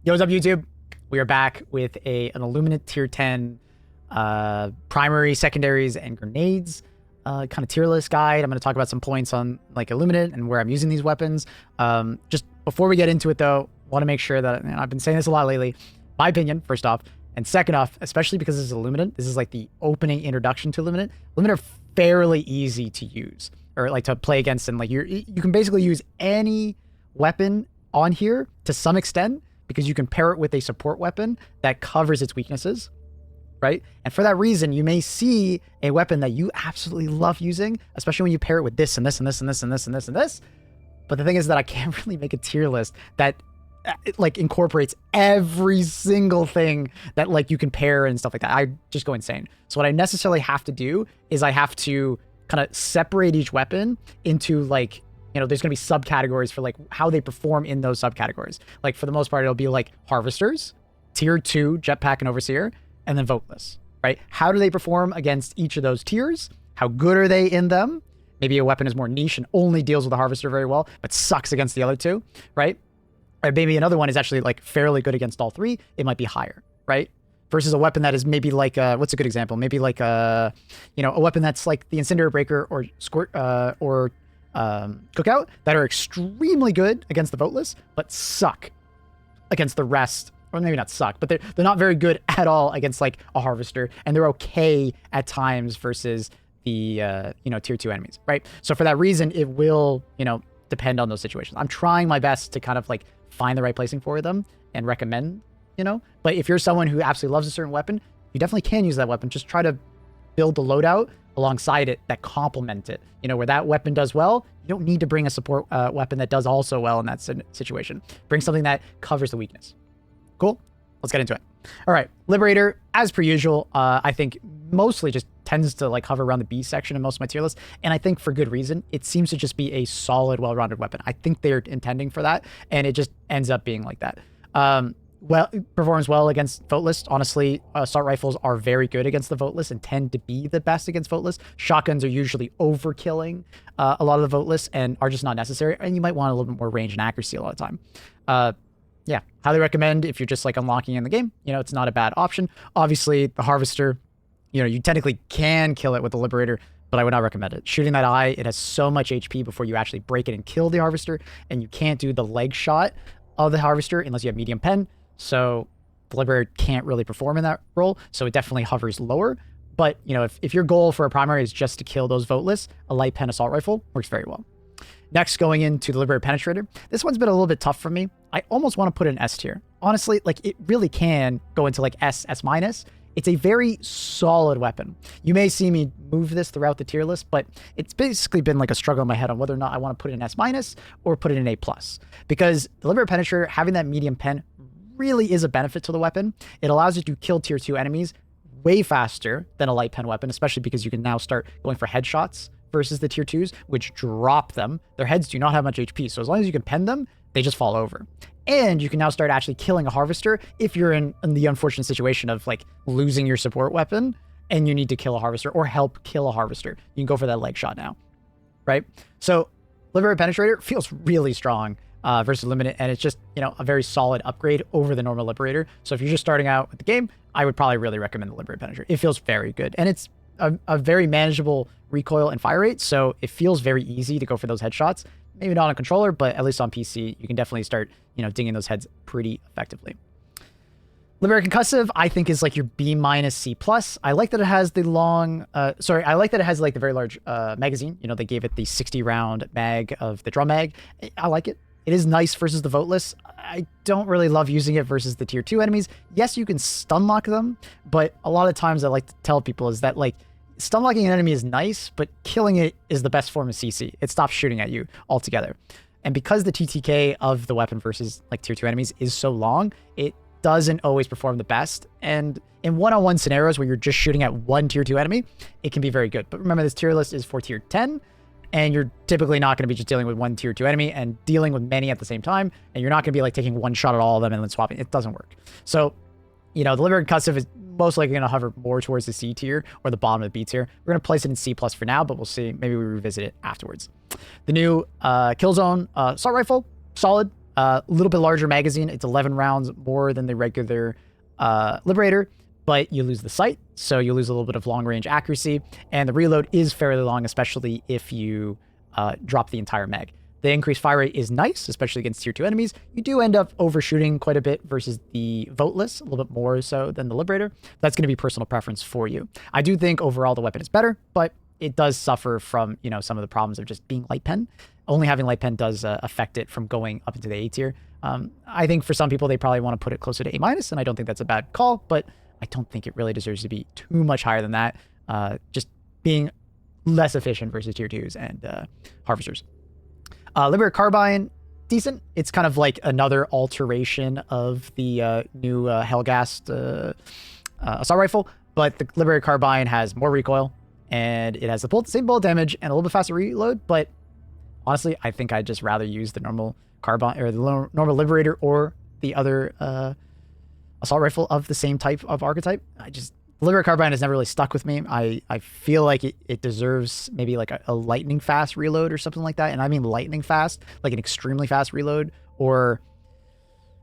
Yo, what's up, YouTube? We are back with an Illuminate tier 10 primary, secondaries, and grenades kind of tier list guide. I'm going to talk about some points on like Illuminate and where I'm using these weapons. Just before we get into it, though, want to make sure that, and I've been saying this a lot lately, my opinion, first off, and second off, especially because this is Illuminate, this is like the opening introduction to Illuminate. Illuminate are fairly easy to use or like to play against, and like you can basically use any weapon on here to some extent, because you can pair it with a support weapon that covers its weaknesses, right? And for that reason, you may see a weapon that you absolutely love using, especially when you pair it with this and this and this and this and this and this and this. But the thing is that I can't really make a tier list that like incorporates every single thing that like you can pair and stuff like that. I just go insane. So what I necessarily have to do is I have to kind of separate each weapon into like, you know, there's going to be subcategories for like how they perform in those subcategories. Like for the most part, it'll be like harvesters, tier 2, jetpack and overseer, and then voteless, right? How do they perform against each of those tiers? How good are they in them? Maybe a weapon is more niche and only deals with the harvester very well, but sucks against the other two, right? Or maybe another one is actually like fairly good against all three. It might be higher, right? Versus a weapon that is maybe like, what's a good example? Maybe like, a weapon that's like the Incendiary Breaker or Squirt, or Cookout that are extremely good against the voteless, but suck against the rest. Or maybe not suck, but they're not very good at all against like a harvester, and they're okay at times versus the tier 2 enemies, right? So for that reason, it will depend on those situations. I'm trying my best to kind of like find the right placing for them and recommend, but if you're someone who absolutely loves a certain weapon, you definitely can use that weapon. Just try to build the loadout alongside it that complement it. Where that weapon does well, you don't need to bring a support weapon that does also well in that situation. Bring something that covers the weakness. Cool? Let's get into it. All right, Liberator, as per usual, I think mostly just tends to like hover around the B section in most of my tier lists, and I think for good reason. It seems to just be a solid, well-rounded weapon. I think they're intending for that, and it just ends up being like that. Well, it performs well against voteless. Honestly, assault rifles are very good against the voteless and tend to be the best against voteless. Shotguns are usually overkilling a lot of the voteless and are just not necessary, and you might want a little bit more range and accuracy a lot of the time. Yeah, highly recommend if you're just like unlocking in the game. It's not a bad option. Obviously, the harvester, you technically can kill it with the Liberator, but I would not recommend it. Shooting that eye, it has so much HP before you actually break it and kill the harvester, and you can't do the leg shot of the harvester unless you have medium pen. So the Liberator can't really perform in that role, so it definitely hovers lower. But, if your goal for a primary is just to kill those voteless, a light pen assault rifle works very well. Next, going into the Liberator Penetrator. This one's been a little bit tough for me. I almost want to put it in S tier. Honestly, like it really can go into like S minus. It's a very solid weapon. You may see me move this throughout the tier list, but it's basically been like a struggle in my head on whether or not I want to put it in S minus or put it in A plus. Because the Liberator Penetrator, having that medium pen really is a benefit to the weapon. It allows you to kill tier 2 enemies way faster than a light pen weapon, especially because you can now start going for headshots versus the tier 2s, which drop them. Their heads do not have much HP, so as long as you can pen them, they just fall over. And you can now start actually killing a harvester if you're in the unfortunate situation of like losing your support weapon and you need to kill a harvester or help kill a harvester. You can go for that leg shot now, right? So Liberator Penetrator feels really strong versus Illuminate, and it's just, a very solid upgrade over the normal Liberator. So if you're just starting out with the game, I would probably really recommend the Liberator Penetrator. It feels very good, and it's a very manageable recoil and fire rate, so it feels very easy to go for those headshots. Maybe not on a controller, but at least on PC, you can definitely start, dinging those heads pretty effectively. Liberator Concussive, I think, is like your B minus C plus. I like that it has the long, I like that it has like the very large magazine. They gave it the 60 round mag of the drum mag. I like it. It is nice versus the voteless. I don't really love using it versus the tier 2 enemies. Yes, you can stun lock them, but a lot of times I like to tell people is that like stun locking an enemy is nice, but killing it is the best form of CC. It stops shooting at you altogether. And because the TTK of the weapon versus like tier 2 enemies is so long, it doesn't always perform the best. And in one-on-one scenarios where you're just shooting at one tier 2 enemy, it can be very good. But remember, this tier list is for tier 10, and you're typically not going to be just dealing with one tier 2 enemy and dealing with many at the same time, and you're not going to be like taking one shot at all of them and then swapping. It doesn't work. So, the Liberator Concussive is most likely going to hover more towards the C tier or the bottom of the B tier. We're going to place it in C plus for now, but we'll see. Maybe we revisit it afterwards. The new Killzone assault rifle, solid. A little bit larger magazine. It's 11 rounds more than the regular Liberator, but you lose the sight, so you lose a little bit of long range accuracy, and the reload is fairly long, especially if you drop the entire mag. The increased fire rate is nice, especially against tier 2 enemies. You do end up overshooting quite a bit versus the voteless, a little bit more so than the Liberator. That's going to be personal preference for you. I do think overall the weapon is better, but it does suffer from, you know, some of the problems of just being light pen. Only having light pen does affect it from going up into the A tier. I think for some people, they probably want to put it closer to A-, and I don't think that's a bad call, but I don't think it really deserves to be too much higher than that. Just being less efficient versus tier 2s and harvesters. Liberator Carbine, decent. It's kind of like another alteration of the new Hellgast assault rifle, but the Liberator Carbine has more recoil, and it has the same bullet damage and a little bit faster reload, but honestly, I think I'd just rather use the normal Carbine, or the normal Liberator, or the other assault rifle of the same type of archetype. Liberator Carbine has never really stuck with me. I feel like it deserves maybe like a lightning fast reload or something like that. And I mean lightning fast, like an extremely fast reload, or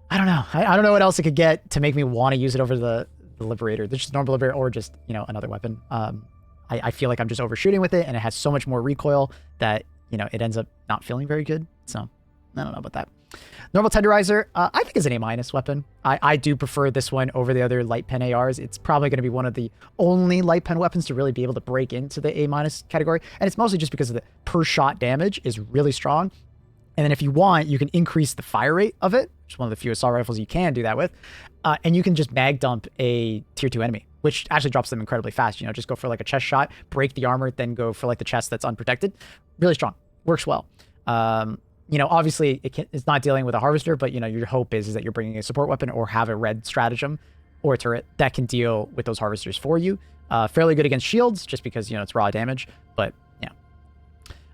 I don't know. I don't know what else it could get to make me want to use it over the Liberator. There's just normal Liberator, or just, you know, another weapon. I feel like I'm just overshooting with it, and it has so much more recoil that, you know, it ends up not feeling very good. So I don't know about that. Normal Tenderizer, I think is an A- weapon. I do prefer this one over the other light pen ARs. It's probably going to be one of the only light pen weapons to really be able to break into the A- category. And it's mostly just because of the per shot damage is really strong. And then if you want, you can increase the fire rate of it, which is one of the few assault rifles you can do that with. And you can just mag dump a tier 2 enemy, which actually drops them incredibly fast. You know, just go for like a chest shot, break the armor, then go for like the chest that's unprotected. Really strong. Works well. You know, obviously it's not dealing with a harvester, but, you know, your hope is that you're bringing a support weapon or have a red stratagem or a turret that can deal with those harvesters for you. Fairly good against shields, just because, you know, it's raw damage, but yeah.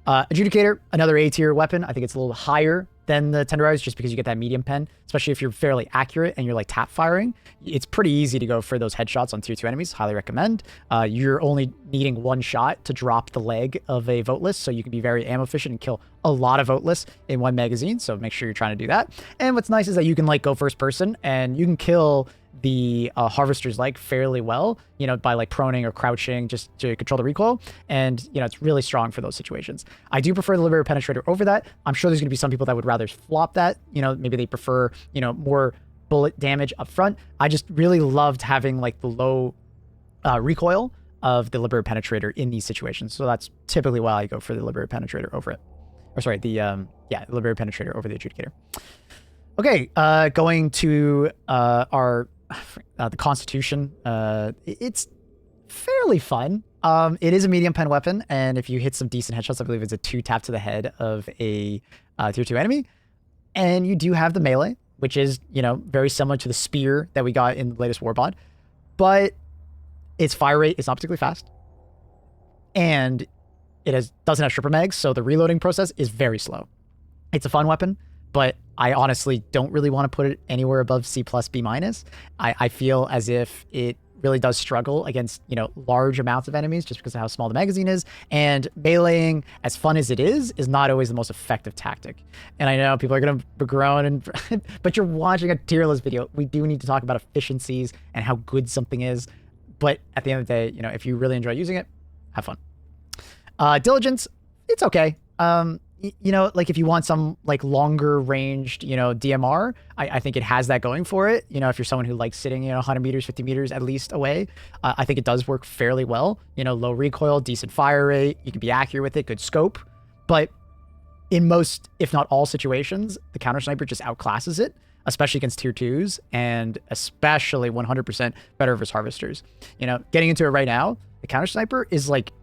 Adjudicator, another A tier weapon. I think it's a little higher than the Tenderizer, just because you get that medium pen, especially if you're fairly accurate and you're like tap firing. It's pretty easy to go for those headshots on tier 2 enemies. Highly recommend. You're only needing one shot to drop the leg of a voteless, so you can be very ammo efficient and kill a lot of voteless in one magazine. So make sure you're trying to do that. And what's nice is that you can like go first person, and you can kill the harvesters like fairly well, you know, by like proning or crouching just to control the recoil. And, you know, it's really strong for those situations. I do prefer the Liberator Penetrator over that. I'm sure there's going to be some people that would rather flop that. You know, maybe they prefer, you know, more bullet damage up front. I just really loved having like the low recoil of the Liberator Penetrator in these situations. So that's typically why I go for the Liberator Penetrator over it. Or sorry, the Liberator Penetrator over the Adjudicator. Okay, going to our the Constitution. It's fairly fun. It is a medium pen weapon, and if you hit some decent headshots, I believe it's a 2 tap to the head of a tier 2 enemy. And you do have the melee, which is, you know, very similar to the spear that we got in the latest Warbond, but its fire rate is not particularly fast, and it doesn't have stripper mags, so the reloading process is very slow. It's a fun weapon, but I honestly don't really want to put it anywhere above C+, B-. I feel as if it really does struggle against, you know, large amounts of enemies just because of how small the magazine is. And meleeing, as fun as it is not always the most effective tactic. And I know people are going to groan, but you're watching a tier list video. We do need to talk about efficiencies and how good something is. But at the end of the day, you know, if you really enjoy using it, have fun. Diligence, it's okay. You know, like if you want some like longer ranged, you know, DMR, I think it has that going for it. You know, if you're someone who likes sitting, you know, 100 meters, 50 meters at least away, I think it does work fairly well. You know, low recoil, decent fire rate, you can be accurate with it, good scope. But in most, if not all situations, the counter sniper just outclasses it, especially against tier 2s, and especially 100% better versus harvesters. You know, getting into it right now, the counter sniper is like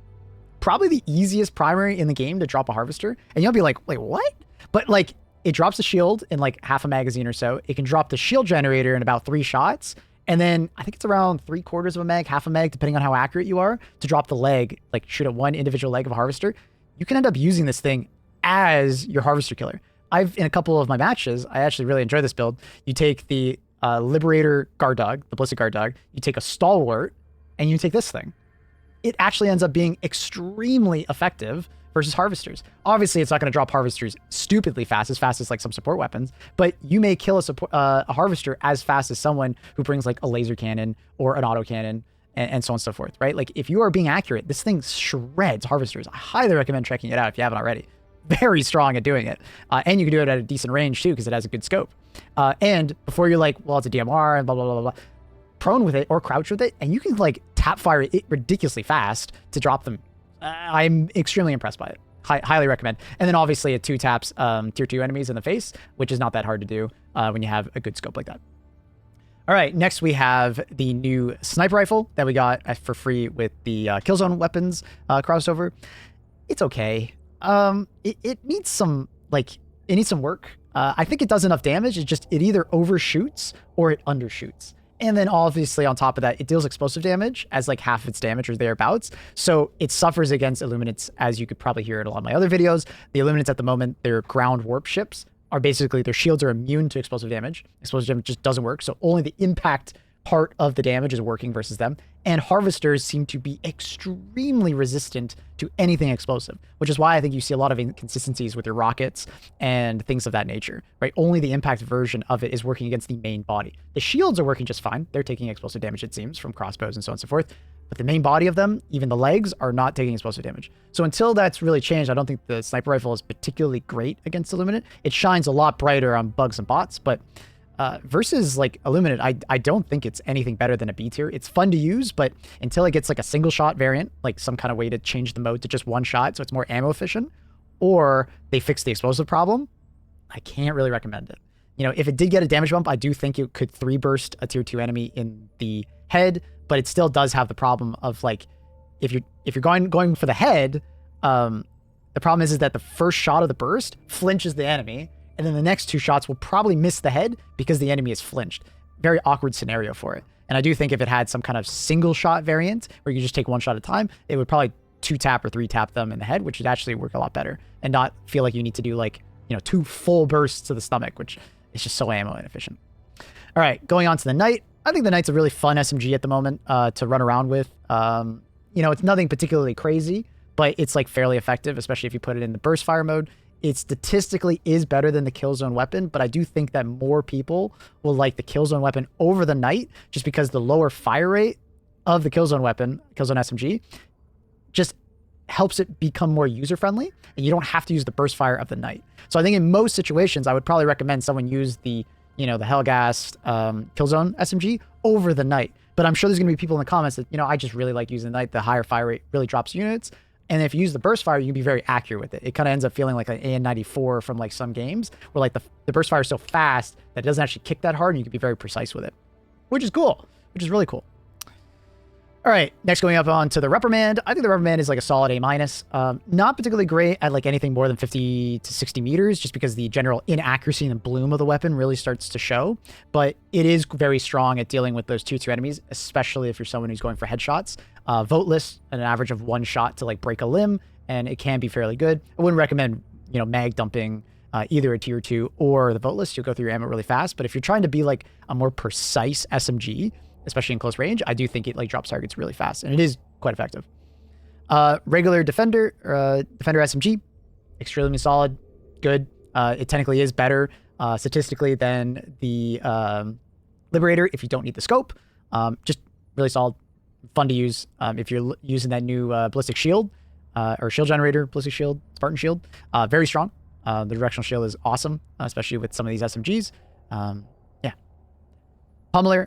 probably the easiest primary in the game to drop a harvester. And you'll be like, wait, what? But like, it drops the shield in like half a magazine or so. It can drop the shield generator in about 3 shots. And then I think it's around 3/4 of a mag, half a mag, depending on how accurate you are, to drop the leg, like shoot at one individual leg of a harvester. You can end up using this thing as your harvester killer. In a couple of my matches, I actually really enjoy this build. You take the Liberator guard dog, the ballistic guard dog, you take a stalwart, and you take this thing. it actually ends up being extremely effective versus harvesters. Obviously, it's not going to drop harvesters stupidly fast as like some support weapons, but you may kill a harvester as fast as someone who brings like a laser cannon or an auto cannon and so on and so forth, right? Like if you are being accurate, this thing shreds harvesters. I highly recommend checking it out if you haven't already. Very strong at doing it. And you can do it at a decent range too, because it has a good scope. And before you're like, well, it's a DMR and blah, blah, blah, blah, prone with it or crouch with it, and you can like tap fire it ridiculously fast to drop them. I'm extremely impressed by it. Highly recommend. And then obviously it 2 taps tier 2 enemies in the face, which is not that hard to do when you have a good scope like that. All right, next we have the new sniper rifle that we got for free with the Killzone weapons crossover. It's okay. It needs some work. I think it does enough damage. It either overshoots or it undershoots. And then obviously on top of that, it deals explosive damage as like half of its damage or thereabouts. So it suffers against illuminates, as you could probably hear in a lot of my other videos. The illuminates at the moment, their ground warp ships are basically, their shields are immune to explosive damage. Explosive damage just doesn't work. So only the impact part of the damage is working versus them. And harvesters seem to be extremely resistant to anything explosive, which is why I think you see a lot of inconsistencies with your rockets and things of that nature, right? Only the impact version of it is working against the main body. The shields are working just fine. They're taking explosive damage, it seems, from crossbows and so on and so forth. But the main body of them, even the legs, are not taking explosive damage. So until that's really changed, I don't think the sniper rifle is particularly great against Illuminate. It shines a lot brighter on bugs and bots, but versus like Illuminate, I don't think it's anything better than a B tier. It's fun to use, but until it gets like a single shot variant, like some kind of way to change the mode to just one shot so it's more ammo efficient, or they fix the explosive problem, I can't really recommend it. You know, if it did get a damage bump, I do think it could 3 burst a tier 2 enemy in the head, but it still does have the problem of like, if you're going for the head, the problem is that the first shot of the burst flinches the enemy, and then the next 2 shots will probably miss the head because the enemy is flinched. Very awkward scenario for it. And I do think if it had some kind of single shot variant where you just take 1 shot at a time, it would probably 2 tap or 3 tap them in the head, which would actually work a lot better and not feel like you need to do like, you know, 2 full bursts to the stomach, which is just so ammo inefficient. All right, going on to the Knight. I think the Knight's a really fun SMG at the moment to run around with. You know, it's nothing particularly crazy, but it's like fairly effective, especially if you put it in the burst fire mode. It statistically is better than the Killzone weapon, but I do think that more people will like the Killzone weapon over the Knight just because the lower fire rate of the Killzone weapon, Killzone SMG, just helps it become more user-friendly, and you don't have to use the burst fire of the Knight. So I think in most situations, I would probably recommend someone use the, you know, the Hellgas Killzone SMG over the Knight. But I'm sure there's going to be people in the comments that, you know, I just really like using the Knight. The higher fire rate really drops units. And if you use the burst fire, you can be very accurate with it. It kind of ends up feeling like an AN94 from like some games where like the burst fire is so fast that it doesn't actually kick that hard and you can be very precise with it, which is cool, which is really cool. All right, next going up on to the Reprimand. I think the Reprimand is like a solid A-. Not particularly great at like anything more than 50 to 60 meters, just because the general inaccuracy and bloom of the weapon really starts to show. But it is very strong at dealing with those tier 2 enemies, especially if you're someone who's going for headshots. Voteless, an average of 1 shot to like break a limb, and it can be fairly good. I wouldn't recommend, you know, mag dumping either a tier 2 or the Voteless. You'll go through your ammo really fast. But if you're trying to be like a more precise SMG, especially in close range, I do think it like drops targets really fast, and it is quite effective. Regular Defender, Defender SMG, extremely solid, good. It technically is better statistically than the Liberator if you don't need the scope. Just really solid, fun to use if you're using that new ballistic shield or shield generator, ballistic shield, Spartan shield. Very strong. The directional shield is awesome, especially with some of these SMGs. Yeah. Pummeler,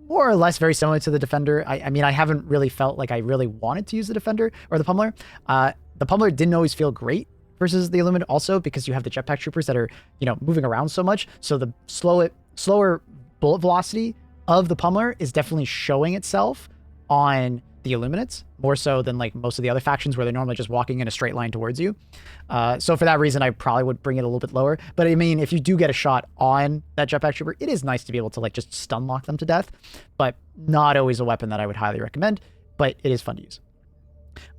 more or less very similar to the Defender. I mean, I haven't really felt like I really wanted to use the Defender or the Pummeler. The Pummeler didn't always feel great versus the Illuminate also because you have the jetpack troopers that are, you know, moving around so much. So the slower bullet velocity of the Pummeler is definitely showing itself on the Illuminates more so than like most of the other factions where they're normally just walking in a straight line towards you. So for that reason, I probably would bring it a little bit lower. But I mean, if you do get a shot on that jetpack trooper, it is nice to be able to like just stun lock them to death, but not always a weapon that I would highly recommend, but it is fun to use.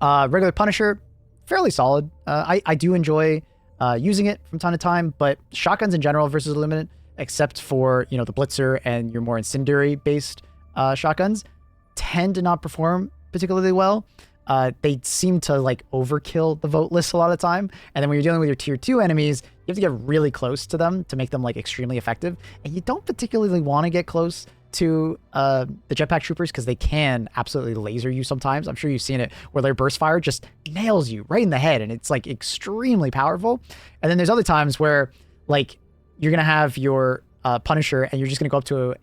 Regular Punisher, fairly solid. I do enjoy using it from time to time, but shotguns in general versus Illuminate, except for, you know, the Blitzer and your more Incendiary based shotguns, tend to not perform particularly well. They seem to like overkill the vote list a lot of the time. And then when you're dealing with your tier 2 enemies, you have to get really close to them to make them like extremely effective. And you don't particularly want to get close to the jetpack troopers because they can absolutely laser you sometimes. I'm sure you've seen it where their burst fire just nails you right in the head and it's like extremely powerful. And then there's other times where like you're going to have your Punisher and you're just going to go up to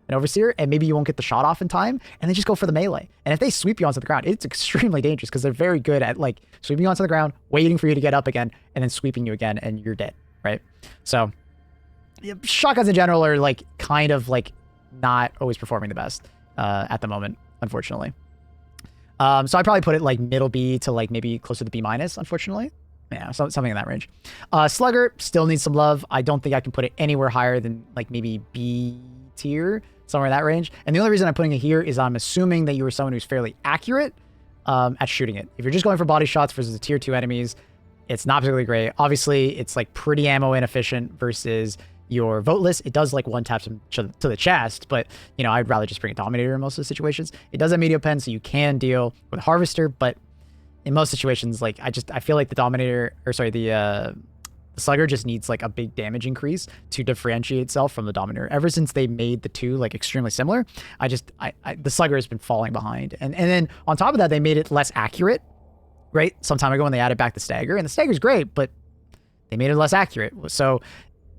an overseer and maybe you won't get the shot off in time and they just go for the melee. And if they sweep you onto the ground, it's extremely dangerous because they're very good at like sweeping you onto the ground, waiting for you to get up again, and then sweeping you again and you're dead, right? So shotguns in general are like kind of like not always performing the best at the moment, unfortunately. So I'd probably put it like middle B to like maybe closer to the B minus, unfortunately. Yeah, something in that range. Slugger still needs some love. I don't think I can put it anywhere higher than like maybe B tier, somewhere in that range. And the only reason I'm putting it here is I'm assuming that you are someone who's fairly accurate at shooting it. If you're just going for body shots versus the tier 2 enemies, it's not particularly great. Obviously, it's like pretty ammo inefficient versus your vote list. It does like one taps to the chest, but you know, I'd rather just bring a Dominator in most of the situations. It does have medium pen, so you can deal with Harvester, but in most situations, like I feel like the Dominator, or sorry, the Slugger just needs like a big damage increase to differentiate itself from the Dominator. Ever since they made the two like extremely similar, the Slugger has been falling behind. And then on top of that, they made it less accurate, right? Some time ago when they added back the Stagger, and the Stagger's great, but they made it less accurate. So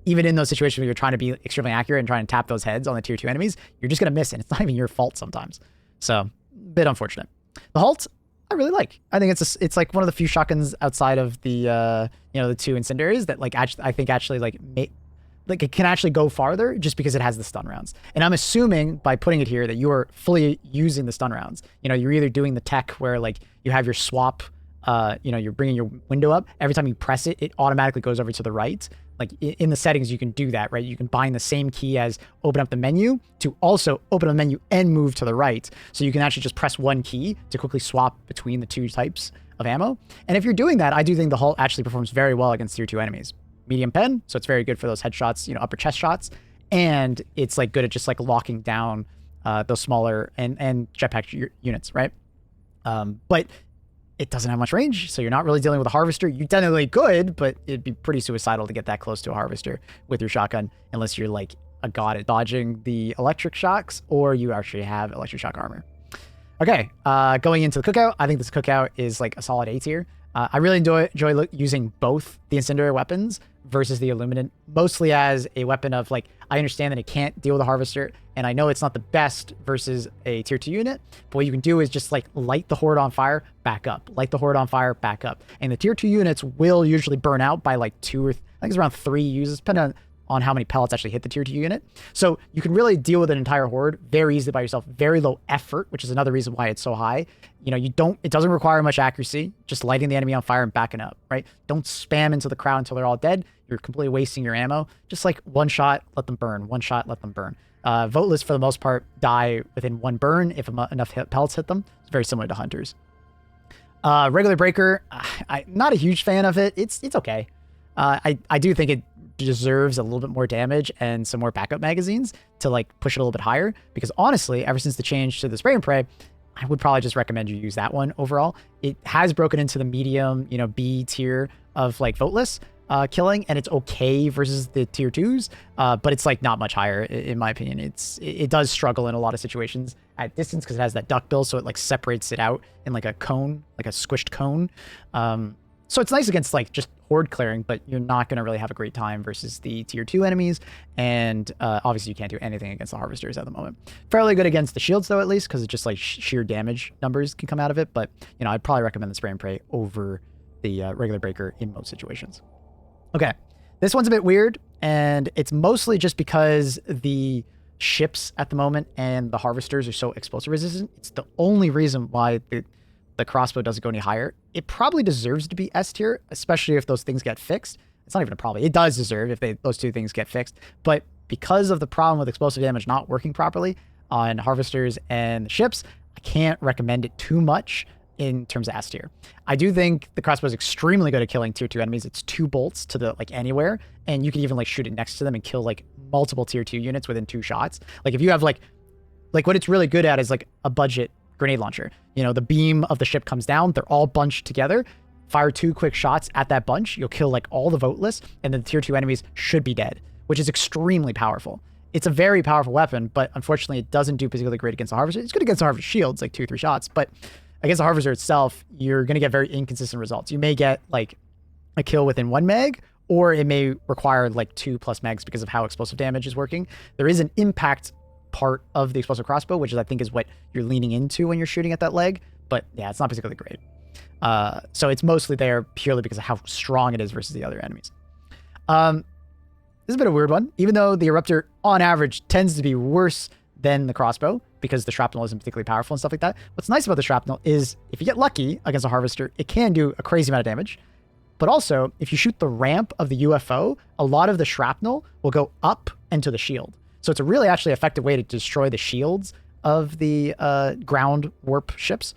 even in those situations where you're trying to be extremely accurate and trying to tap those heads on the tier 2 enemies, you're just going to miss it. It's not even your fault sometimes. So a bit unfortunate. The Halt, I really like. I think it's like one of the few shotguns outside of the the 2 Incendiaries that like actually I think actually like it can actually go farther just because it has the stun rounds. And I'm assuming by putting it here that you are fully using the stun rounds. You know, you're either doing the tech where like you have your swap, you're bringing your window up. Every time you press it, it automatically goes over to the right. Like in the settings, you can do that, right? You can bind the same key as open up the menu to also open up the menu and move to the right. So you can actually just press one key to quickly swap between the 2 types of ammo. And if you're doing that, I do think the Halt actually performs very well against tier 2 enemies. Medium pen, so it's very good for those headshots, upper chest shots. And it's like good at just like locking down those smaller and jetpack units, right? But it doesn't have much range, so you're not really dealing with a Harvester. You technically could, but it'd be pretty suicidal to get that close to a Harvester with your shotgun, unless you're like a god at dodging the electric shocks, or you actually have electric shock armor. Okay, going into the Cookout, I think this Cookout is like a solid A tier. I really enjoy using both the Incendiary weapons versus the Illuminate, mostly as a weapon of like, I understand that it can't deal with a Harvester, and I know it's not the best versus a tier 2 unit, but what you can do is just like light the Horde on fire, back up. Light the Horde on fire, back up. And the tier 2 units will usually burn out by like 2 or I think it's around 3 uses, depending on how many pellets actually hit the tier 2 unit. So you can really deal with an entire Horde very easily by yourself, very low effort, which is another reason why it's so high. It doesn't require much accuracy, just lighting the enemy on fire and backing up, right? Don't spam into the crowd until they're all dead. You're completely wasting your ammo. Just like one shot, let them burn. One shot, let them burn. Voteless, for the most part, die within one burn if enough pellets hit them. It's very similar to Hunters. Regular Breaker, I'm not a huge fan of it. It's okay. I do think it deserves a little bit more damage and some more backup magazines to like push it a little bit higher, because honestly, ever since the change to the spray and pray, I would probably just recommend you use that one overall. It has broken into the medium, B tier of like voteless killing, and it's okay versus the tier 2s, but it's like not much higher in my opinion. It does struggle in a lot of situations at distance because it has that duck bill, so it like separates it out in like a cone, like a squished cone. So it's nice against like just horde clearing, but you're not going to really have a great time versus the tier 2 enemies. And obviously you can't do anything against the Harvesters at the moment. Fairly good against the shields though, at least, because it's just like sheer damage numbers can come out of it. But I'd probably recommend the spray and pray over the regular Breaker in most situations. Okay, this one's a bit weird, and it's mostly just because the ships at the moment and the Harvesters are so explosive resistant. It's the only reason why the crossbow doesn't go any higher. It probably deserves to be S tier, especially if those things get fixed. It's not even a problem. It does deserve if those two things get fixed. But because of the problem with explosive damage not working properly on Harvesters and the ships, I can't recommend it too much in terms of S tier. I do think the crossbow is extremely good at killing tier 2 enemies. It's 2 bolts to the like anywhere, and you can even like shoot it next to them and kill like multiple tier 2 units within 2 shots. Like if you have like what it's really good at is like a budget grenade launcher. You know, the beam of the ship comes down, they're all bunched together, fire 2 quick shots at that bunch, you'll kill like all the voteless, and then the tier 2 enemies should be dead, which is extremely powerful. It's a very powerful weapon, but unfortunately it doesn't do particularly great against the Harvester. It's good against the Harvester shields, like 2-3 shots, but against the Harvester itself, you're going to get very inconsistent results. You may get like a kill within 1 meg, or it may require like 2+ megs because of how explosive damage is working. There is an impact part of the explosive crossbow, which is, I think, is what you're leaning into when you're shooting at that leg, but yeah, it's not particularly great. So it's mostly there purely because of how strong it is versus the other enemies. This is a bit of a weird one, even though the Eruptor on average tends to be worse than the crossbow because the shrapnel isn't particularly powerful and stuff like that. What's nice about the shrapnel is if you get lucky against a Harvester, it can do a crazy amount of damage. But also, if you shoot the ramp of the UFO, a lot of the shrapnel will go up into the shield. So it's a really actually effective way to destroy the shields of the ground warp ships.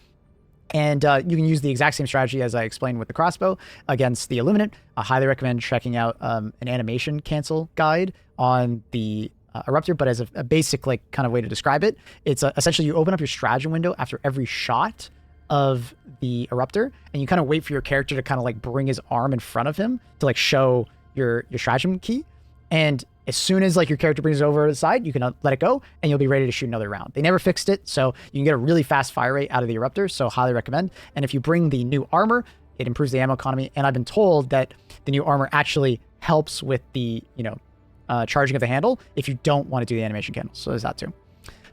And you can use the exact same strategy as I explained with the crossbow against the Illuminate. I highly recommend checking out an animation cancel guide on the Eruptor, but as a basic like kind of way to describe it, it's essentially you open up your stratagem window after every shot of the Eruptor, and you kind of wait for your character to kind of like bring his arm in front of him to like show your stratagem key. And as soon as like your character brings it over to the side, you can let it go and you'll be ready to shoot another round. They never fixed it, so you can get a really fast fire rate out of the Eruptor, so highly recommend. And if you bring the new armor, it improves the ammo economy. And I've been told that the new armor actually helps with the, you know, charging of the handle if you don't want to do the animation candles. So there's that too.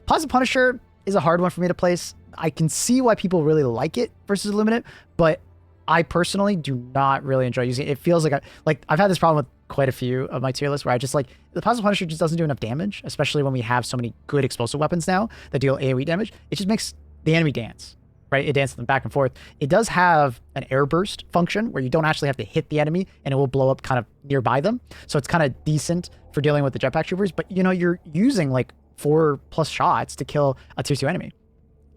Plasma Punisher is a hard one for me to place. I can see why people really like it versus Illuminate, but I personally do not really enjoy using it. It feels like I've had this problem with quite a few of my tier lists where I just like the Plasma Punisher just doesn't do enough damage, especially when we have so many good explosive weapons now that deal AoE damage. It just makes the enemy dance, right? It dances them back and forth. It does have an air burst function where you don't actually have to hit the enemy and it will blow up kind of nearby them. So it's kind of decent for dealing with the jetpack troopers, but you know, you're using like 4+ shots to kill a tier 2 enemy.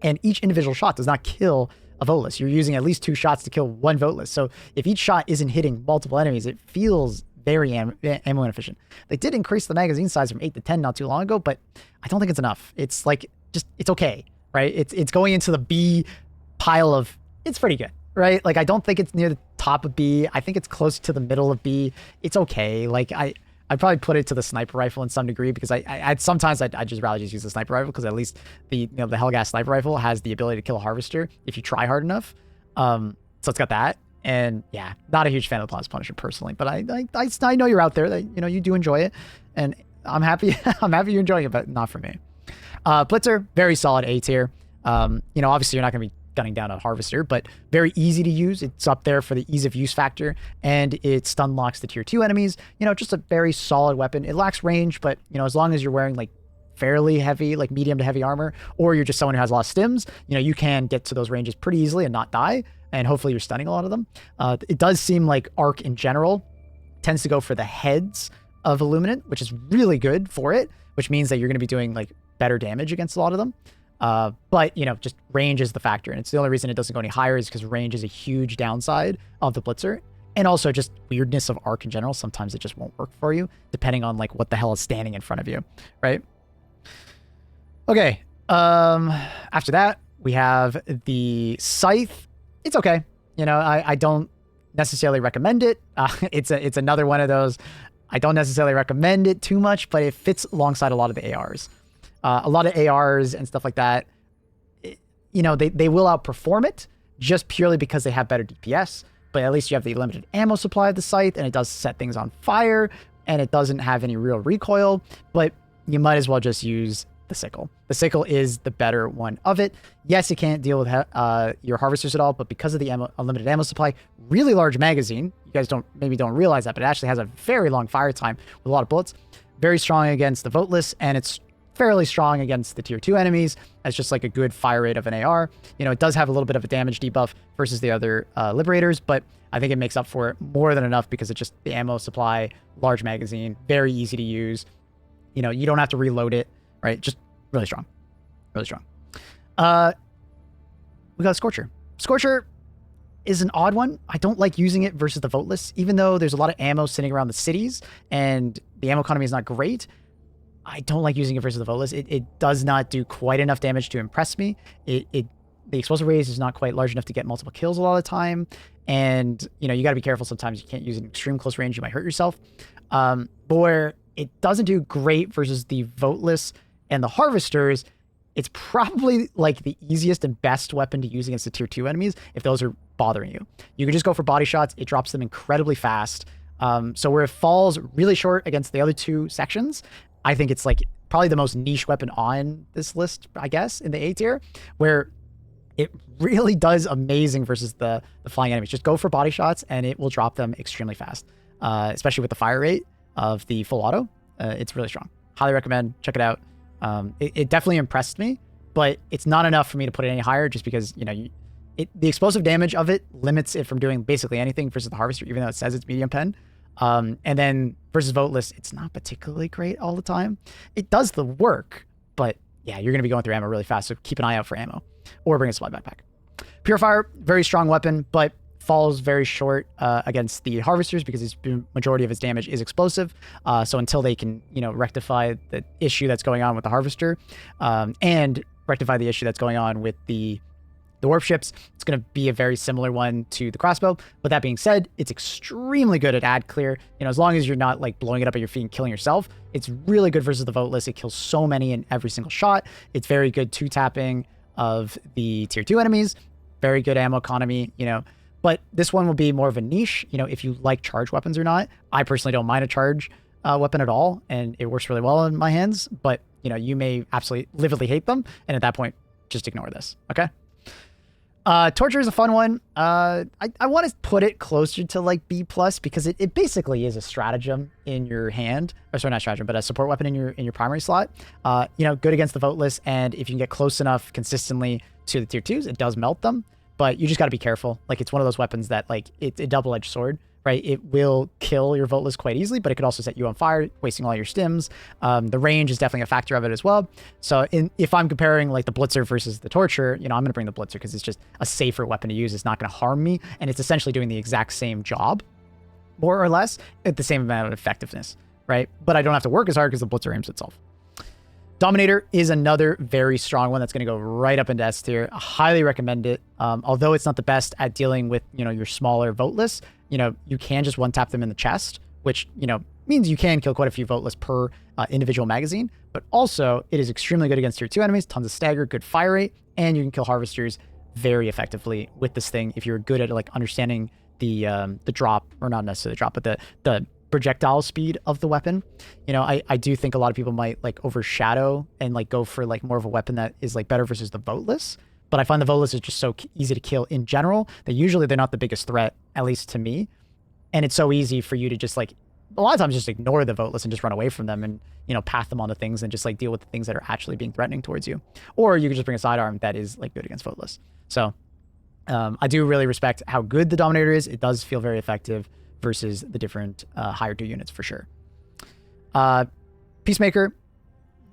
And each individual shot does not kill a voteless. You're using at least 2 shots to kill 1 voteless. So if each shot isn't hitting multiple enemies, it feels very ammo inefficient. They did increase the magazine size from 8 to 10 not too long ago, but I don't think it's enough. It's like, it's okay, right? It's going into the B pile of, it's pretty good, right? Like, I don't think it's near the top of B. I think it's close to the middle of B. It's okay. Like, I'd probably put it to the sniper rifle in some degree because I'd sometimes I'd just rather just use the sniper rifle because at least the Hellgas sniper rifle has the ability to kill a Harvester if you try hard enough. So it's got that. And yeah, not a huge fan of the Plasma Punisher personally, but I know you're out there that, you know, you do enjoy it, and I'm happy you're enjoying it, but not for me. Blitzer, very solid A tier. You know, obviously you're not going to be gunning down a Harvester, but very easy to use. It's up there for the ease of use factor, and it stun locks the tier 2 enemies. You know, just a very solid weapon. It lacks range, but you know, as long as you're wearing like fairly heavy, like medium to heavy armor, or you're just someone who has a lot of stims, you know, you can get to those ranges pretty easily and not die, and hopefully you're stunning a lot of them. It does seem like Arc in general tends to go for the heads of Illuminate, which is really good for it, which means that you're going to be doing like better damage against a lot of them. But, you know, just range is the factor. And it's the only reason it doesn't go any higher is because range is a huge downside of the Blitzer. And also just weirdness of Arc in general. Sometimes it just won't work for you, depending on like what the hell is standing in front of you, right? Okay. After that, we have the Scythe. It's okay. You know, I don't necessarily recommend it. It's another one of those. I don't necessarily recommend it too much, but it fits alongside a lot of the ARs. A lot of ARs and stuff like that, you know, they will outperform it just purely because they have better DPS, but at least you have the limited ammo supply of the Scythe, and it does set things on fire, and it doesn't have any real recoil, but you might as well just use the Sickle. The Sickle is the better one of it. Yes, it can't deal with your Harvesters at all, but because of the unlimited ammo supply, really large magazine, you guys maybe don't realize that, but it actually has a very long fire time with a lot of bullets. Very strong against the Voteless, and it's fairly strong against the tier 2 enemies as just like a good fire rate of an AR. You know, it does have a little bit of a damage debuff versus the other Liberators, but I think it makes up for it more than enough because it's just the ammo supply, large magazine, very easy to use. You know, you don't have to reload it, right? Just really strong. Really strong. We got Scorcher. Scorcher is an odd one. I don't like using it versus the Voteless, even though there's a lot of ammo sitting around the cities and the ammo economy is not great. I don't like using it versus the Voteless. It does not do quite enough damage to impress me. It The explosive radius is not quite large enough to get multiple kills a lot of the time. And, you know, you got to be careful sometimes. You can't use it in extreme close range. You might hurt yourself. But where it doesn't do great versus the voteless and the harvesters, it's probably like the easiest and best weapon to use against the tier 2 enemies if those are bothering you. You can just go for body shots. It drops them incredibly fast. So where it falls really short against the other two sections, I think it's like probably the most niche weapon on this list, I guess, in the A tier, where it really does amazing versus the flying enemies. Just go for body shots and it will drop them extremely fast, especially with the fire rate of the full auto. It's really strong. Highly recommend. Check it out. It definitely impressed me, but it's not enough for me to put it any higher just because, you know, the explosive damage of it limits it from doing basically anything versus the harvester, even though it says it's medium pen. And then versus voteless, it's not particularly great all the time. It does the work, but yeah, you're going to be going through ammo really fast, so keep an eye out for ammo or bring a supply backpack. Purifier, very strong weapon, but falls very short against the harvesters because the majority of its damage is explosive. So until they can, you know, rectify the issue that's going on with the harvester and rectify the issue that's going on with the warp ships, it's going to be a very similar one to the crossbow. But that being said, it's extremely good at ad clear. You know, as long as you're not like blowing it up at your feet and killing yourself, it's really good versus the voteless. It kills so many in every single shot. It's very good two-tapping of the tier 2 enemies. Very good ammo economy, you know. But this one will be more of a niche, you know, if you like charge weapons or not. I personally don't mind a charge weapon at all, and it works really well in my hands. But, you know, you may absolutely lividly hate them, and at that point, just ignore this, okay? Torture is a fun one. I want to put it closer to like B+ because it basically is a stratagem in your hand. Or sorry, not stratagem, but a support weapon in your primary slot. You know, good against the voteless, and if you can get close enough consistently to the tier 2s, it does melt them. But you just got to be careful. Like, it's one of those weapons that, like, it's a double-edged sword, right? It will kill your voteless quite easily, but it could also set you on fire, wasting all your stims. The range is definitely a factor of it as well. So if I'm comparing, like, the Blitzer versus the Torture, you know, I'm going to bring the Blitzer because it's just a safer weapon to use. It's not going to harm me, and it's essentially doing the exact same job, more or less, at the same amount of effectiveness, right? But I don't have to work as hard because the Blitzer aims itself. Dominator is another very strong one that's going to go right up into S tier. I highly recommend it. Although it's not the best at dealing with, you know, your smaller voteless, you know, you can just one-tap them in the chest, which, you know, means you can kill quite a few voteless per individual magazine. But also, it is extremely good against tier 2 enemies, tons of stagger, good fire rate, and you can kill harvesters very effectively with this thing if you're good at, like, understanding the drop, or not necessarily the drop, but the projectile speed of the weapon. You know, I do think a lot of people might like overshadow and like go for like more of a weapon that is like better versus the voteless, but I find the voteless is just so easy to kill in general that usually they're not the biggest threat, at least to me. And it's so easy for you to just like, a lot of times just ignore the voteless and just run away from them and, you know, path them onto things and just like deal with the things that are actually being threatening towards you. Or you can just bring a sidearm that is like good against voteless. So I do really respect how good the Dominator is. It does feel very effective versus the different higher tier units for sure. Peacemaker,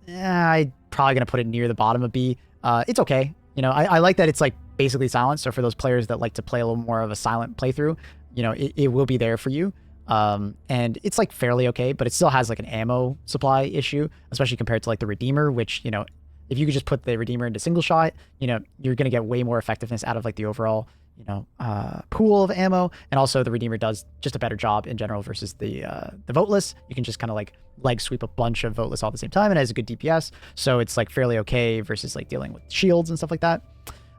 I'm probably going to put it near the bottom of B. It's okay. You know, I like that it's like basically silent. So for those players that like to play a little more of a silent playthrough, you know, it will be there for you. And it's like fairly okay, but it still has like an ammo supply issue, especially compared to like the Redeemer, which, you know, if you could just put the Redeemer into single shot, you know, you're going to get way more effectiveness out of like the overall, you know, pool of ammo. And also the Redeemer does just a better job in general versus the voteless. You can just kind of like leg sweep a bunch of voteless all at the same time, and it has a good DPS. So it's like fairly okay versus like dealing with shields and stuff like that.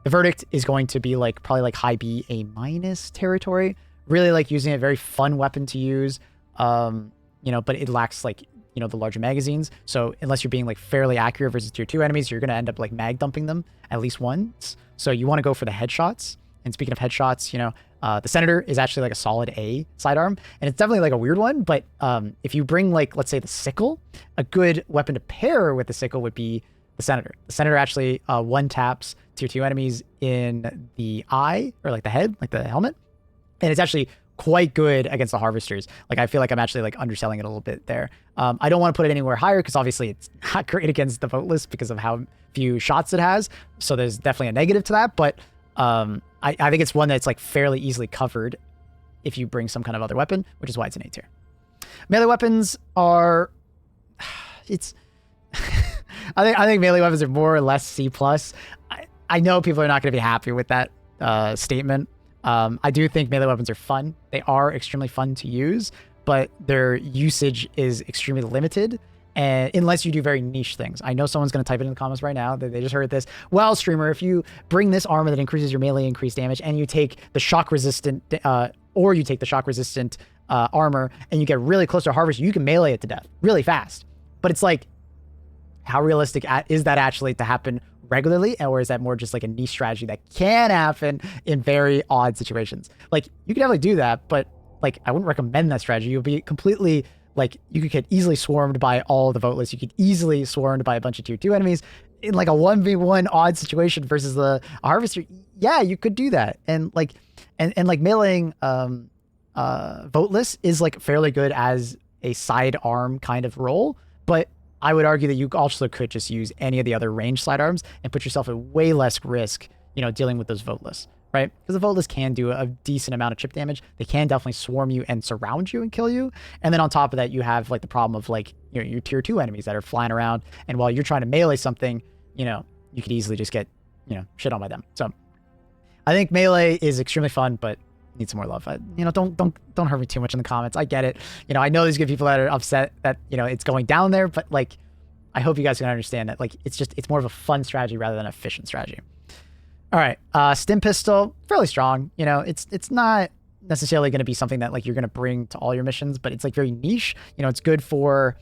The Verdict is going to be like probably like high B, A- territory. Really like using it, very fun weapon to use. You know, but it lacks like, you know, the larger magazines. So unless you're being like fairly accurate versus tier 2 enemies, you're going to end up like mag dumping them at least once. So you want to go for the headshots. And speaking of headshots, you know, the Senator is actually like a solid A sidearm, and it's definitely like a weird one. But if you bring like, let's say the sickle, a good weapon to pair with the sickle would be the Senator. The Senator actually one taps tier 2 enemies in the eye, or like the head, like the helmet. And it's actually quite good against the harvesters. Like, I feel like I'm actually like underselling it a little bit there. I don't want to put it anywhere higher because obviously it's not great against the voteless because of how few shots it has. So there's definitely a negative to that. But I think it's one that's like fairly easily covered if you bring some kind of other weapon, which is why it's an A tier. Melee weapons are, it's, I think melee weapons are more or less C+. I know people are not going to be happy with that statement. I do think melee weapons are fun. They are extremely fun to use, but their usage is extremely limited. And unless you do very niche things. I know someone's going to type it in the comments right now that they just heard this. Well, streamer, if you bring this armor that increases your melee increased damage and you take the shock resistant, armor and you get really close to harvest, you can melee it to death really fast. But it's like, how realistic is that actually to happen regularly? Or is that more just like a niche strategy that can happen in very odd situations? Like, you can definitely do that, but like, I wouldn't recommend that strategy. You'll be completely, like, you could get easily swarmed by all the voteless. You could easily swarmed by a bunch of tier 2 enemies in like a 1v1 odd situation versus a harvester. Yeah, you could do that. And like, and like meleeing voteless is like fairly good as a sidearm kind of role, but I would argue that you also could just use any of the other range sidearms and put yourself at way less risk, you know, dealing with those voteless, right? Because the voteless can do a decent amount of chip damage. They can definitely swarm you and surround you and kill you. And then on top of that, you have like the problem of like, you know, your tier 2 enemies that are flying around. And while you're trying to melee something, you know, you could easily just get, you know, shit on by them. So I think melee is extremely fun, but need some more love. You know, don't hurt me too much in the comments. I get it. You know, I know there's good people that are upset that, you know, it's going down there, but like, I hope you guys can understand that, like, it's more of a fun strategy rather than an efficient strategy. All right, stim pistol, fairly strong. You know, it's not necessarily going to be something that like you're going to bring to all your missions, but it's like very niche. You know, it's good for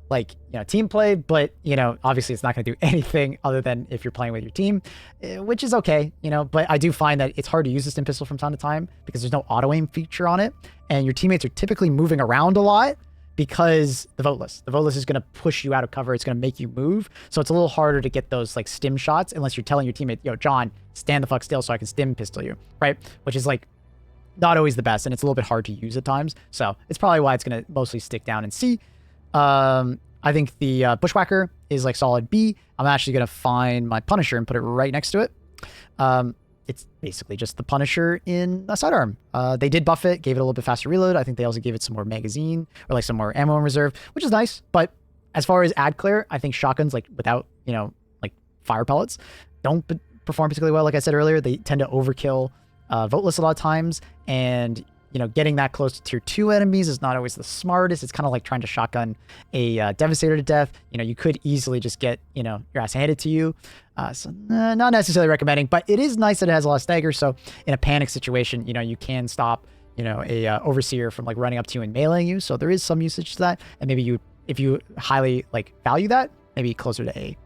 like, you know, team play, but you know, obviously it's not going to do anything other than if you're playing with your team, which is okay, you know, but I do find that it's hard to use the stim pistol from time to time because there's no auto aim feature on it. And your teammates are typically moving around a lot because the voteless is going to push you out of cover. It's going to make you move. So it's a little harder to get those like stim shots unless you're telling your teammate, yo, John, stand the fuck still so I can stim pistol you, right? Which is like not always the best. And it's a little bit hard to use at times. So it's probably why it's going to mostly stick down in C. I think the Bushwhacker is like solid B. I'm actually going to find my Punisher and put it right next to it. It's basically just the Punisher in a sidearm. They did buff it, gave it a little bit faster reload. I think they also gave it some more magazine or like some more ammo in reserve, which is nice. But as far as ad clear, I think shotguns like without, you know, like fire pellets don't perform particularly well. Like I said earlier, they tend to overkill voteless a lot of times. And, you know, getting that close to tier 2 enemies is not always the smartest. It's kind of like trying to shotgun a Devastator to death. You know, you could easily just get, you know, your ass handed to you. So not necessarily recommending, but it is nice that it has a lot of stagger. So in a panic situation, you know, you can stop, you know, a overseer from like running up to you and meleeing you. So there is some usage to that. And maybe you, if you highly like value that, maybe closer to A.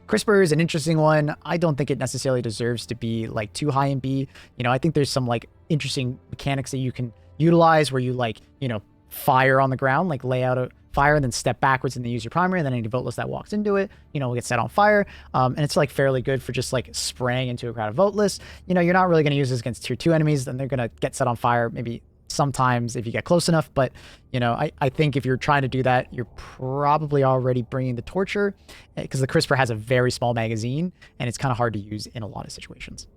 CRISPR is an interesting one. I don't think it necessarily deserves to be like too high in B. You know, I think there's some like interesting mechanics that you can utilize where you like, you know, fire on the ground, like lay out a fire and then step backwards and then use your primary, and then any voteless that walks into it, you know, will get set on fire. And it's like fairly good for just like spraying into a crowd of voteless. You know, you're not really going to use this against tier 2 enemies, then they're going to get set on fire maybe sometimes if you get close enough. But, you know, I think if you're trying to do that, you're probably already bringing the torture because the CRISPR has a very small magazine and it's kind of hard to use in a lot of situations.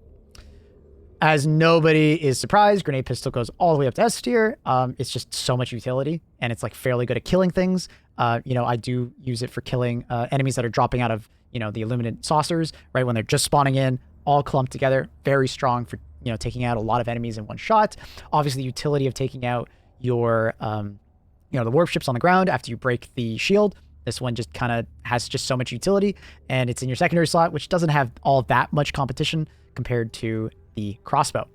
As nobody is surprised, grenade pistol goes all the way up to S tier. It's just so much utility and it's like fairly good at killing things. You know, I do use it for killing enemies that are dropping out of, you know, the illuminate saucers, right? When they're just spawning in, all clumped together, very strong for, you know, taking out a lot of enemies in one shot. Obviously, the utility of taking out your, you know, the warp ships on the ground after you break the shield. This one just kind of has just so much utility, and it's in your secondary slot, which doesn't have all that much competition compared to the crossbow.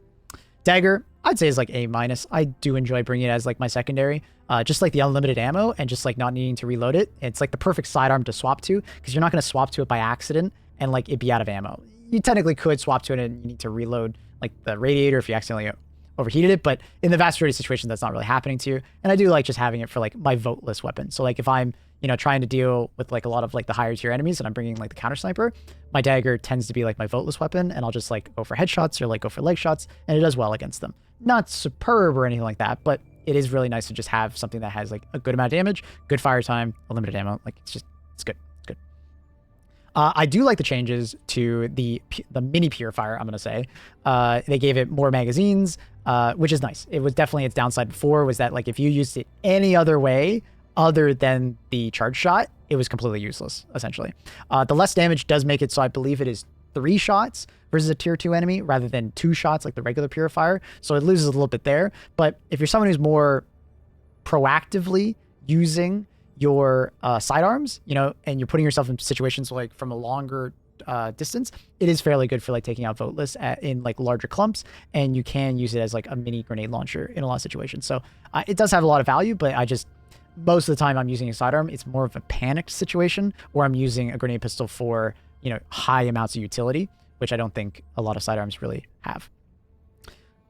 Dagger, I'd say is like A-. I do enjoy bringing it as like my secondary, just like the unlimited ammo and just like not needing to reload it. It's like the perfect sidearm to swap to because you're not going to swap to it by accident and like it be out of ammo. You technically could swap to it and you need to reload like the radiator if you accidentally overheated it, but in the vast majority of situations, that's not really happening to you. And I do like just having it for like my voteless weapon. So like if I'm, you know, trying to deal with like a lot of like the higher tier enemies and I'm bringing like the counter sniper, my dagger tends to be like my voteless weapon, and I'll just like go for headshots or like go for leg shots, and it does well against them. Not superb or anything like that, but it is really nice to just have something that has like a good amount of damage, good fire time, a limited ammo. Like it's good. It's good. I do like the changes to the mini purifier, I'm going to say. They gave it more magazines, which is nice. It was definitely its downside before was that like if you used it any other way other than the charge shot, it was completely useless, essentially. The less damage does make it so I believe it is 3 shots versus a tier 2 enemy rather than 2 shots like the regular purifier. So it loses a little bit there. But if you're someone who's more proactively using your sidearms, you know, and you're putting yourself in situations like from a longer distance, it is fairly good for like taking out voteless in like larger clumps, and you can use it as like a mini grenade launcher in a lot of situations. So it does have a lot of value, but I just, most of the time I'm using a sidearm, it's more of a panicked situation where I'm using a grenade pistol for, you know, high amounts of utility, which I don't think a lot of sidearms really have.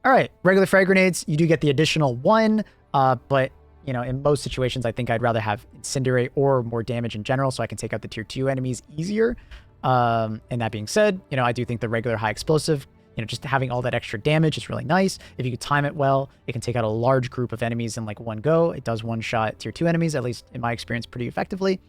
All right, regular frag grenades, you do get the additional 1, but you know, in most situations, I think I'd rather have Incendiary or more damage in general so I can take out the tier 2 enemies easier. And that being said, you know, I do think the regular high explosive, you know, just having all that extra damage is really nice. If you could time it well, it can take out a large group of enemies in like one go. It does one-shot tier 2 enemies, at least in my experience, pretty effectively.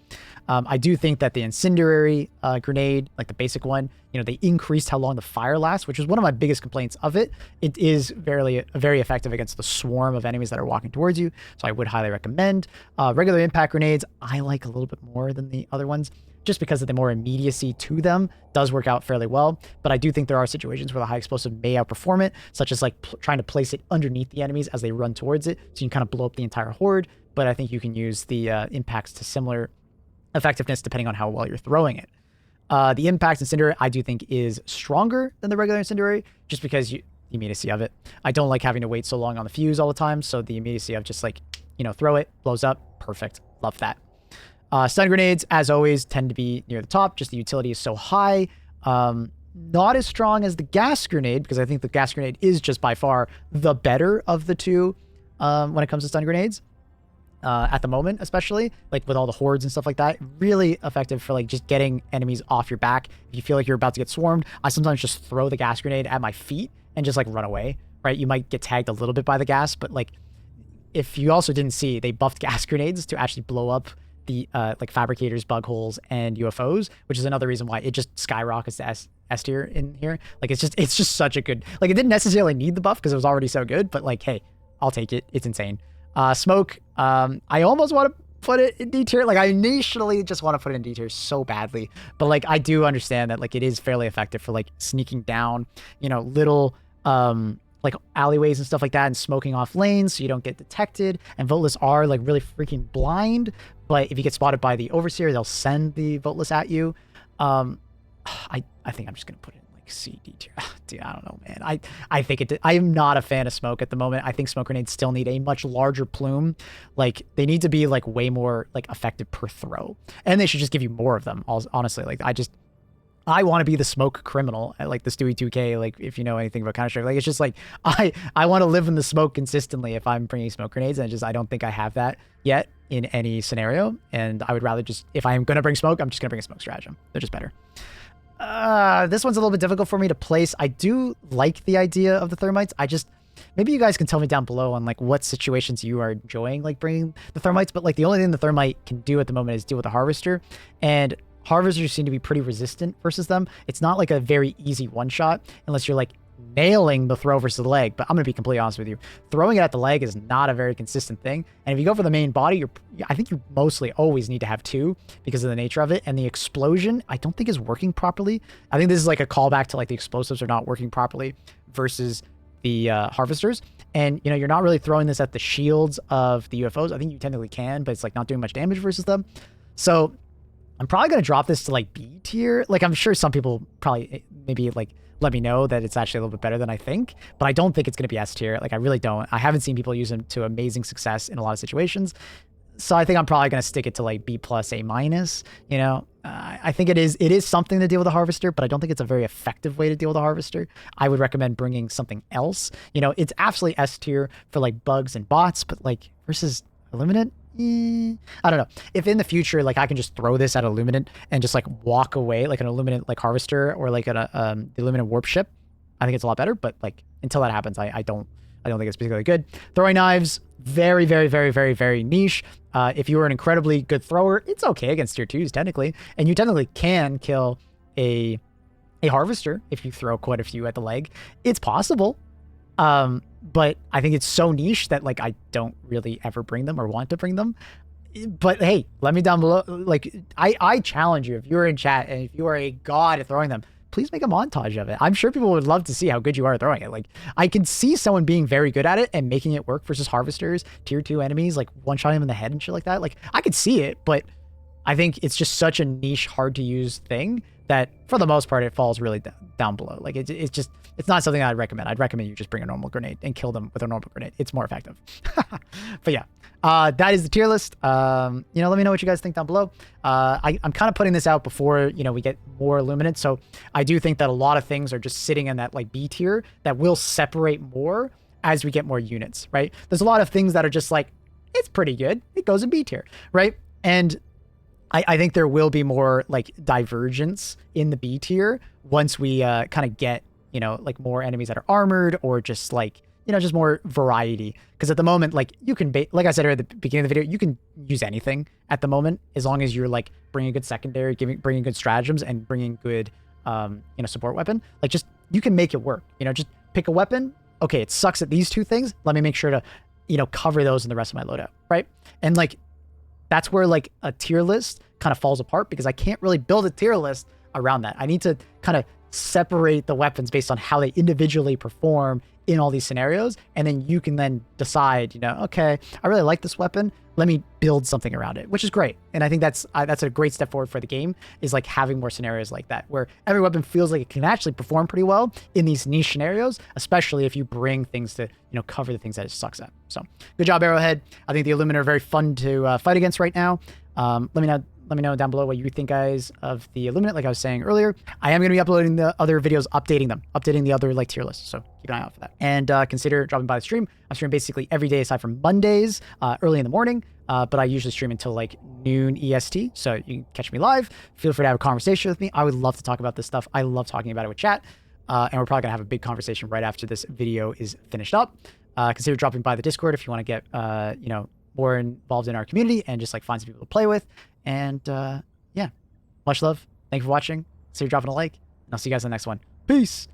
I do think that the Incendiary grenade, like the basic one, you know, they increased how long the fire lasts, which is one of my biggest complaints of it. It is very effective against the swarm of enemies that are walking towards you, so I would highly recommend. Regular impact grenades, I like a little bit more than the other ones, just because of the more immediacy to them does work out fairly well. But I do think there are situations where the high explosive may outperform it, such as like trying to place it underneath the enemies as they run towards it, so you can kind of blow up the entire horde. But I think you can use the impacts to similar effectiveness depending on how well you're throwing it. The impact Incendiary, I do think, is stronger than the regular Incendiary, just because the immediacy of it. I don't like having to wait so long on the fuse all the time, so the immediacy of just like, you know, throw it, blows up, perfect. Love that. Stun grenades, as always, tend to be near the top. Just the utility is so high. Not as strong as the gas grenade, because I think the gas grenade is just by far the better of the two when it comes to stun grenades. At the moment, especially, like with all the hordes and stuff like that. Really effective for like just getting enemies off your back. If you feel like you're about to get swarmed, I sometimes just throw the gas grenade at my feet and just like run away, right? You might get tagged a little bit by the gas, but like if you also didn't see, they buffed gas grenades to actually blow up the like fabricators, bug holes, and UFOs, which is another reason why it just skyrockets to S tier in here. Like it's just such a good, like it didn't necessarily need the buff because it was already so good, but like, hey, I'll take it. It's insane. Smoke, I almost want to put it in D tier. Like I initially just want to put it in D tier so badly, but like I do understand that like it is fairly effective for like sneaking down, you know, little like alleyways and stuff like that and smoking off lanes so you don't get detected. And voteless are like really freaking blind, but if you get spotted by the overseer, they'll send the voteless at you. I think I'm just gonna put it in like C, D tier. Dude, I don't know, man. I think I am not a fan of smoke at the moment. I think smoke grenades still need a much larger plume. Like they need to be like way more like effective per throw, and they should just give you more of them. Honestly, like I want to be the smoke criminal at like the Stewie 2K. Like if you know anything about Counter-Strike, like it's just like I want to live in the smoke consistently if I'm bringing smoke grenades, and I don't think I have that yet in any scenario. And I would rather just, if I'm gonna bring smoke, I'm just gonna bring a smoke stratagem. They're just better. This one's a little bit difficult for me to place. I do like the idea of the thermites. Maybe you guys can tell me down below on like what situations you are enjoying like bringing the thermites, but like the only thing the thermite can do at the moment is deal with the harvester, and harvesters seem to be pretty resistant versus them. It's not like a very easy one-shot unless you're like nailing the throw versus the leg, but I'm going to be completely honest with you. Throwing it at the leg is not a very consistent thing, and if you go for the main body, I think you mostly always need to have 2 because of the nature of it, and the explosion I don't think is working properly. I think this is like a callback to like the explosives are not working properly versus the harvesters, and you know, you're not really throwing this at the shields of the UFOs. I think you technically can, but it's like not doing much damage versus them. So I'm probably going to drop this to like B tier. Like I'm sure some people probably maybe like let me know that it's actually a little bit better than I think, but I don't think it's going to be S tier. Like I really don't. I haven't seen people use them to amazing success in a lot of situations. So I think I'm probably going to stick it to like B plus, A minus, you know. I think it is something to deal with a harvester, but I don't think it's a very effective way to deal with a harvester. I would recommend bringing something else. You know, it's absolutely S tier for like bugs and bots, but like versus Illuminate, I don't know. If in the future, like I can just throw this at Illuminate and just like walk away like an Illuminate like harvester or like the Illuminate warp ship, I think it's a lot better. But like until that happens, I don't think it's particularly good. Throwing knives, very, very, very, very, very niche. If you are an incredibly good thrower, it's okay against tier 2s technically, and you technically can kill a harvester if you throw quite a few at the leg. It's possible. But I think it's so niche that like I don't really ever bring them or want to bring them. But hey, let me down below. Like I challenge you, if you're in chat and if you are a god at throwing them, please make a montage of it. I'm sure people would love to see how good you are at throwing it. Like, I can see someone being very good at it and making it work versus harvesters, tier 2 enemies, like one-shotting them in the head and shit like that. Like, I could see it, but I think it's just such a niche, hard to use thing that for the most part, it falls really down below. Like, it's not something I'd recommend. I'd recommend you just bring a normal grenade and kill them with a normal grenade. It's more effective. But yeah, that is the tier list. Let me know what you guys think down below. I'm kind of putting this out before, we get more illuminate. So I do think that a lot of things are just sitting in that like B tier that will separate more as we get more units, right? There's a lot of things that are just like, it's pretty good. It goes in B tier, right? And I think there will be more like divergence in the B tier once we kind of get, like more enemies that are armored or just like, just more variety. Because at the moment, like you can, like I said at the beginning of the video, you can use anything at the moment as long as you're like bringing good secondary, bringing good stratagems and bringing good, support weapon. Like just, you can make it work, just pick a weapon. Okay, it sucks at these two things. Let me make sure to, cover those in the rest of my loadout, right? And like, that's where like a tier list kind of falls apart because I can't really build a tier list around that. I need to kind of separate the weapons based on how they individually perform in all these scenarios. And then you can then decide, okay, I really like this weapon. Let me build something around it, which is great. And I think that's a great step forward for the game, is like having more scenarios like that, where every weapon feels like it can actually perform pretty well in these niche scenarios, especially if you bring things to, cover the things that it sucks at. So good job, Arrowhead. I think the Illuminate are very fun to fight against right now. Let me know down below what you think, guys, of the Illuminate. Like I was saying earlier, I am going to be uploading the other videos, updating the other like tier lists. So keep an eye out for that. And consider dropping by the stream. I stream basically every day aside from Mondays, early in the morning. But I usually stream until like noon EST. So you can catch me live. Feel free to have a conversation with me. I would love to talk about this stuff. I love talking about it with chat. And we're probably going to have a big conversation right after this video is finished up. Consider dropping by the Discord if you want to get, more involved in our community and just like find some people to play with. And yeah, much love. Thank you for watching. Consider dropping a like, and I'll see you guys in the next one. Peace.